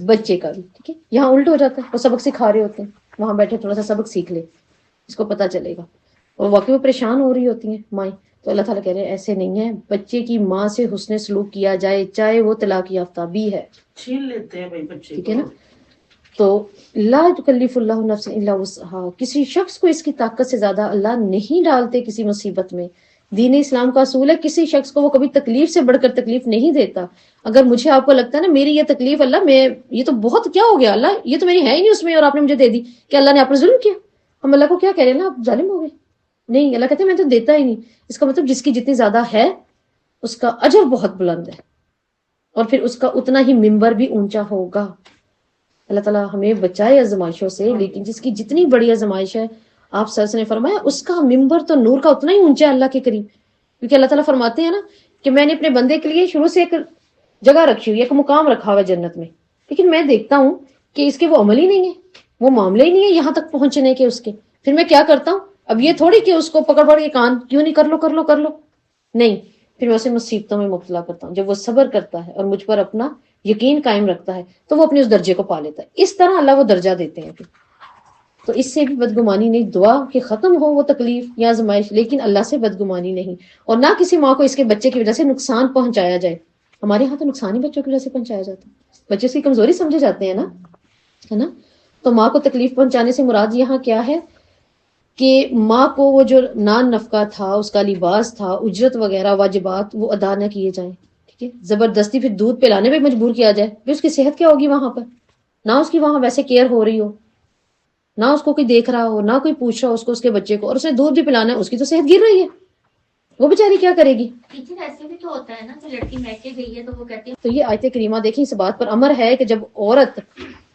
بچے کا بھی. ٹھیک ہے، یہاں الٹ ہو جاتا ہے، وہ سبق سکھا رہے ہوتے ہیں، وہاں بیٹھے تھوڑا سا سبق سیکھ لے، اس کو پتہ چلے گا. اور واقعی وہ پریشان ہو رہی ہوتی ہیں مائیں. تو اللہ تعالیٰ کہہ رہے ہیں ایسے نہیں ہے، بچے کی ماں سے حسن سلوک کیا جائے، چاہے وہ طلاق یافتہ بھی ہے. چھین لیتے ہیں بھائی بچے، ٹھیک ہے نا. تو لا تکلف اللہ نفسا الا وسعها، کسی شخص کو اس کی طاقت سے زیادہ اللہ نہیں ڈالتے کسی مصیبت میں. دین اسلام کا اصول ہے کسی شخص کو وہ کبھی تکلیف سے بڑھ کر تکلیف نہیں دیتا. اگر مجھے آپ کو لگتا ہے نا میری یہ تکلیف اللہ میں، یہ تو بہت کیا ہو گیا اللہ، یہ تو میری ہے ہی نہیں اس میں اور آپ نے مجھے دے دی، کہ اللہ نے آپ پر ظلم کیا، ہم اللہ کو کیا کہہ رہے ہیں نا، آپ ظالم ہو گئے. نہیں، اللہ کہتے ہیں میں تو دیتا ہی نہیں. اس کا مطلب جس کی جتنی زیادہ ہے اس کا اجر بہت بلند ہے اور پھر اس کا اتنا ہی منبر بھی اونچا ہوگا. اللہ تعالیٰ ہمیں بچائے آزمائشوں سے، لیکن جس کی جتنی بڑی آزمائش ہے، آپ صلی اللہ علیہ وسلم نے فرمایا اس کا ممبر تو نور کا اتنا ہی اونچا ہے اللہ کے قریب. کیونکہ اللہ تعالیٰ فرماتے ہیں نا کہ میں نے اپنے بندے کے لیے شروع سے ایک جگہ رکھی ہوئی ہے، ایک مقام رکھا ہوا ہے جنت میں، لیکن میں دیکھتا ہوں کہ اس کے وہ عمل ہی نہیں ہے، وہ معاملے ہی نہیں ہے یہاں تک پہنچنے کے اس کے. پھر میں کیا کرتا ہوں، اب یہ تھوڑی کہ اس کو پکڑ پکڑ کے کان کیوں نہیں، کر لو کر لو کر لو، نہیں، پھر میں اسے مصیبتوں میں مبتلا کرتا ہوں. جب وہ صبر کرتا ہے اور مجھ پر اپنا یقین قائم رکھتا ہے تو وہ اپنے اس درجے کو پا لیتا ہے. اس طرح اللہ وہ درجہ دیتے ہیں. پھر تو اس سے بھی بدگمانی نہیں، دعا کہ ختم ہو وہ تکلیف یا آزمائش، لیکن اللہ سے بدگمانی نہیں. اور نہ کسی ماں کو اس کے بچے کی وجہ سے نقصان پہنچایا جائے. ہمارے ہاں تو نقصان ہی بچوں کی وجہ سے پہنچایا جاتا ہے، بچے اس کی کمزوری سمجھے جاتے ہیں نا، ہے نا. تو ماں کو تکلیف پہنچانے سے مراد یہاں کیا ہے کہ ماں کو وہ جو نان نفقہ تھا، اس کا لباس تھا، اجرت وغیرہ واجبات وہ ادا نہ کیے جائیں. ٹھیک ہے، زبردستی پھر دودھ پلانے پہ مجبور کیا جائے، پھر اس کی صحت کیا ہوگی وہاں پر، نہ اس کی وہاں ویسے کیئر ہو رہی ہو، نہ اس کو کوئی دیکھ رہا ہو، نہ کوئی پوچھ رہا ہو اس کو، اس کے بچے کو، اور اسے دودھ بھی پلانا ہے، اس کی تو صحت گر رہی ہے، وہ بیچاری کیا کرے گی. ٹیچر ایسے بھی تو ہوتا ہے نا کہ لڑکی میکے گئی ہے تو وہ کہتی ہے. تو یہ آیت کریمہ دیکھیں، اس بات پر امر ہے کہ جب عورت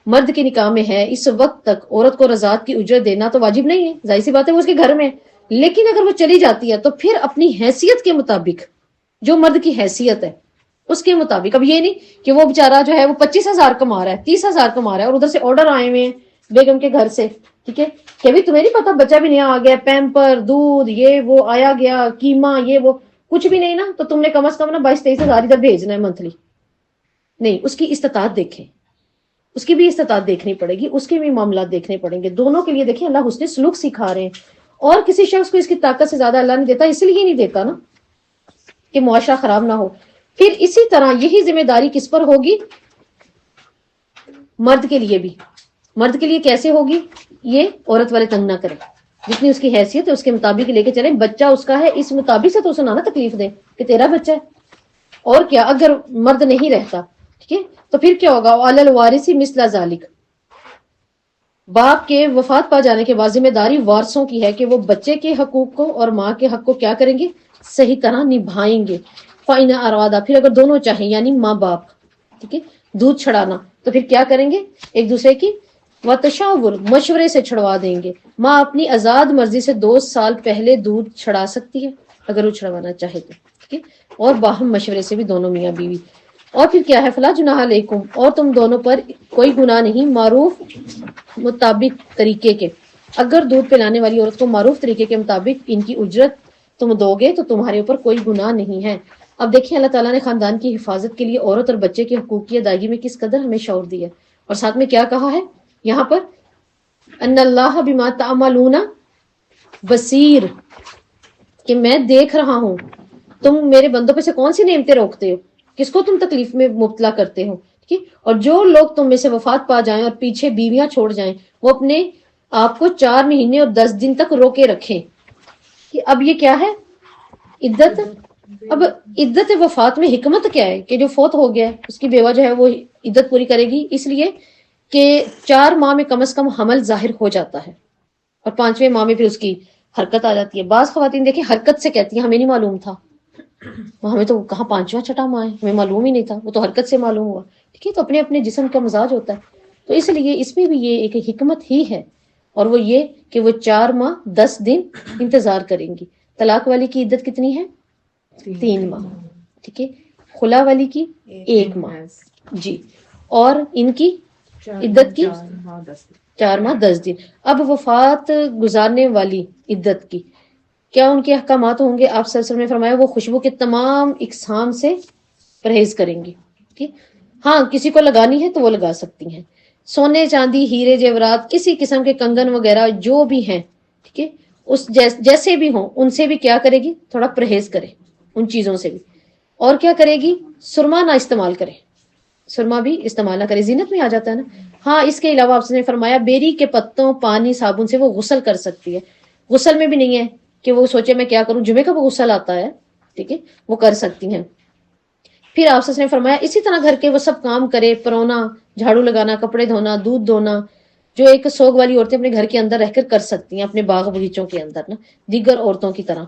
مرد کے نکاح میں ہے اس وقت تک عورت کو رضاعت کی اجرت دینا تو واجب نہیں ہے، ظاہر سی بات ہے وہ اس کے گھر میں. لیکن اگر وہ چلی جاتی ہے تو پھر اپنی حیثیت کے مطابق، جو مرد کی حیثیت ہے اس کے مطابق، اب یہ نہیں کہ وہ بیچارہ جو ہے وہ 25,000 کما رہا ہے، 30,000 کما رہا ہے اور ادھر سے آرڈر آئے ہوئے ہیں بیگم کے گھر سے، ٹھیک ہے، کہ ابھی تمہیں نہیں پتا بچہ بھی نیا آ گیا، پیمپر، دودھ، یہ وہ آیا گیا، قیمہ، یہ وہ کچھ بھی نہیں نا، تو تم نے کم از کم نا 22-23,000 ادھر بھیجنا ہے منتھلی. نہیں، اس کی استطاعت دیکھیں، اس کی بھی استطاعت دیکھنی پڑے گی، اس کے بھی معاملات دیکھنے پڑیں گے، دونوں کے لیے دیکھیں اللہ حسن سلوک سکھا رہے ہیں. اور کسی شخص کو اس کی طاقت سے زیادہ اللہ نہیں دیتا، اس لیے نہیں دیتا نا کہ معاشرہ خراب نہ ہو. پھر اسی طرح یہی ذمہ داری کس پر ہوگی، مرد کے لیے بھی. مرد کے لیے کیسے ہوگی، یہ عورت والے تنگ نہ کریں، جتنی اس کی حیثیت ہے اس کے مطابق لے کے چلیں. بچہ اس کا ہے اس مطابق سے تو اسے نہ تکلیف دیں کہ تیرا بچہ ہے. اور کیا اگر مرد نہیں رہتا، ٹھیک ہے، تو پھر کیا ہوگا، وعلی الوارث مثل ذلک، باپ کے وفات پا جانے کے بعد ذمہ داری وارثوں کی ہے کہ وہ بچے کے حقوق کو اور ماں کے حق کو کیا کریں گے؟ صحیح طرح نبھائیں گے. فَإِنْ أَرَادَا، پھر اگر دونوں چاہیں یعنی ماں باپ، ٹھیک ہے، دودھ چھڑانا تو پھر کیا کریں گے؟ ایک دوسرے کی وتشاور، مشورے سے چھڑوا دیں گے. ماں اپنی آزاد مرضی سے 2 سال پہلے دودھ چھڑا سکتی ہے اگر وہ چھڑوانا چاہے تو، ٹھیک ہے، اور باہم مشورے سے بھی دونوں میاں بیوی. اور پھر کیا ہے؟ فلا جناح علیکم، اور تم دونوں پر کوئی گناہ نہیں، معروف مطابق طریقے کے. اگر دودھ پلانے والی عورت کو معروف طریقے کے مطابق ان کی اجرت تم دو گے تو تمہارے اوپر کوئی گناہ نہیں ہے. اب دیکھیں اللہ تعالیٰ نے خاندان کی حفاظت کے لیے عورت اور بچے کے حقوق کی ادائیگی میں کس قدر ہمیں شعور دیا، اور ساتھ میں کیا کہا ہے یہاں پر؟ ان اللہ بما تعملون بصیر، کہ میں دیکھ رہا ہوں تم میرے بندوں پہ سے کون سی نعمتیں روکتے ہو، کس کو تم تکلیف میں مبتلا کرتے ہو. ٹھیک ہے، اور جو لوگ تم میں سے وفات پا جائیں اور پیچھے بیویاں چھوڑ جائیں وہ اپنے آپ کو 4 مہینے اور 10 دن تک روکے رکھیں. کہ اب یہ کیا ہے؟ عدت. اب عدت وفات میں حکمت کیا ہے کہ جو فوت ہو گیا ہے اس کی بیوہ جو ہے وہ عدت پوری کرے گی، اس لیے کہ 4 ماہ میں کم از کم حمل ظاہر ہو جاتا ہے اور 5ویں ماہ میں پھر اس کی حرکت آ جاتی ہے. بعض خواتین دیکھیں حرکت سے کہتی ہیں ہمیں نہیں معلوم تھا، ہمیں تو کہاں 5واں 6واں ماہ ہے، ہمیں معلوم ہی نہیں تھا، وہ تو حرکت سے معلوم ہوا. ٹھیک ہے، تو اپنے اپنے جسم کا مزاج ہوتا ہے، تو اس لیے اس میں بھی یہ ایک حکمت ہی ہے، اور وہ یہ کہ وہ 4 ماہ 10 دن انتظار کریں گی. طلاق والی کی عدت کتنی ہے؟ 3 ماہ. ٹھیک ہے، خلا والی کی 1 ماہ. جی، اور ان کی عدت کی 4 ماہ 10 دن. اب وفات گزارنے والی عدت کی کیا ان کے احکامات ہوں گے؟ آپ صلی اللہ علیہ وسلم نے فرمایا وہ خوشبو کے تمام اقسام سے پرہیز کریں گی. ٹھیک، ہاں کسی کو لگانی ہے تو وہ لگا سکتی ہیں. سونے چاندی ہیرے جیورات کسی قسم کے کنگن وغیرہ جو بھی ہیں، ٹھیک ہے، اس جیسے بھی ہوں ان سے بھی کیا کرے گی؟ تھوڑا پرہیز کرے ان چیزوں سے بھی. اور کیا کرے گی؟ سرما نہ استعمال کرے، سرما بھی استعمال نہ کرے، زینت میں آ جاتا ہے نا. ہاں اس کے علاوہ آپ نے فرمایا بیری کے پتوں پانی صابن سے وہ غسل کر سکتی ہے. غسل میں بھی نہیں ہے کہ وہ سوچے میں کیا کروں، جمعے کا وہ غسل آتا ہے، ٹھیک ہے، وہ کر سکتی ہیں. پھر آپ نے فرمایا اسی طرح گھر کے وہ سب کام کرے، پرونا، جھاڑو لگانا، کپڑے دھونا، دودھ دونا، جو ایک سوگ والی عورتیں اپنے گھر کے اندر رہ کر سکتی ہیں، اپنے باغ باغیچوں کے اندر نا، دیگر عورتوں کی طرح.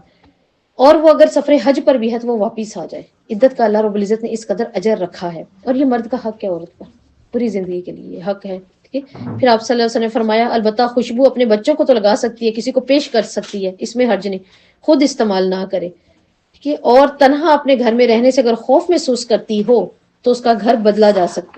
اور وہ اگر سفر حج پر بھی ہے تو وہ واپس آ جائے. عدت کا اللہ رب العزت نے اس قدر اجر رکھا ہے، اور یہ مرد کا حق ہے عورت پر پوری زندگی کے لیے یہ حق ہے. ٹھیک ہے، پھر آپ صلی اللہ علیہ وسلم نے فرمایا البتہ خوشبو اپنے بچوں کو تو لگا سکتی ہے، کسی کو پیش کر سکتی ہے، اس میں حرج نہیں، خود استعمال نہ کرے. ٹھیک ہے، اور تنہا اپنے گھر میں رہنے سے اگر خوف محسوس کرتی ہو تو اس کا گھر بدلا جا سکتا